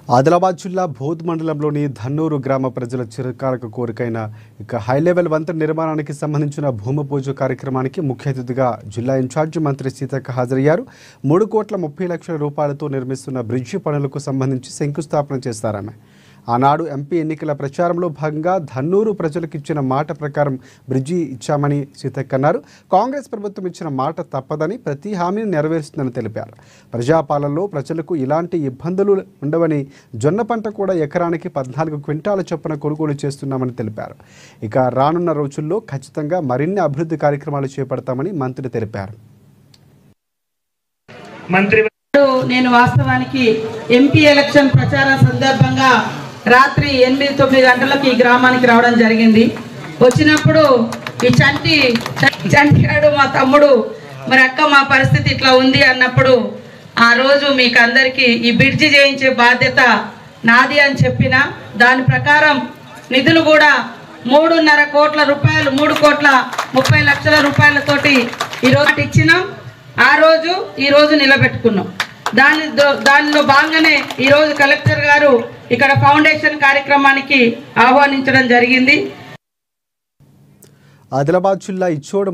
ఆదిలాబాద్ జిల్లా బోధ్ మండలంలోని ధన్నూరు గ్రామ ప్రజల చిరకాల కోరికైన హై లెవెల్ వంతెన నిర్మాణానికి సంబంధించిన భూమి పూజ కార్యక్రమానికి ముఖ్య అతిథిగా జిల్లా ఇన్ఛార్జి మంత్రి సీతక్క హాజరయ్యారు. 3,30,00,000 రూపాయలతో నిర్మిస్తున్న బ్రిడ్జి పనులకు సంబంధించి శంకుస్థాపన చేస్తారామె. ఆనాడు ఎంపీ ఎన్నికల ప్రచారంలో భాగంగా ధన్నూరు ప్రజలకు ఇచ్చిన మాట ప్రకారం బ్రిడ్జి ఇచ్చామని సీతక్క అన్నారు. కాంగ్రెస్ ప్రభుత్వం ఇచ్చిన మాట తప్పదని, ప్రతి హామీని నెరవేరుస్తుందని తెలిపారు. ప్రజాపాలనలో ప్రజలకు ఇలాంటి ఇబ్బందులు ఉండవని, జొన్న పంట కూడా ఎకరానికి 14 క్వింటాల చొప్పున కొనుగోలు చేస్తున్నామని తెలిపారు. ఇక రానున్న రోజుల్లో ఖచ్చితంగా మరిన్ని అభివృద్ధి కార్యక్రమాలు చేపడతామని మంత్రి తెలిపారు. నేను వాస్తవానికి ఎంపీ ఎలక్షన్ ప్రచారం సందర్భంగా రాత్రి 8-9 గంటలకు ఈ గ్రామానికి రావడం జరిగింది. వచ్చినప్పుడు ఈ చంటిగాడు మా తమ్ముడు, మరి అక్క మా పరిస్థితి ఇట్లా ఉంది అన్నప్పుడు, ఆ రోజు మీకు అందరికీ ఈ బ్రిడ్జి చేయించే బాధ్యత నాది అని చెప్పిన దాని ప్రకారం నిధులు కూడా 3.5 కోట్ల రూపాయలు, 3,30,00,000 రూపాయలతోటి ఈరోజు ఇచ్చినాం. ఆ రోజు ఈరోజు నిలబెట్టుకున్నాం. దానిలో భాగంగానే ఈరోజు కలెక్టర్ గారు ఇక్కడ ఫౌండేషన్ కార్యక్రమానికి ఆహ్వానించడం జరిగింది. ఆదిలాబాద్ జిల్లా ఇచ్చోడ్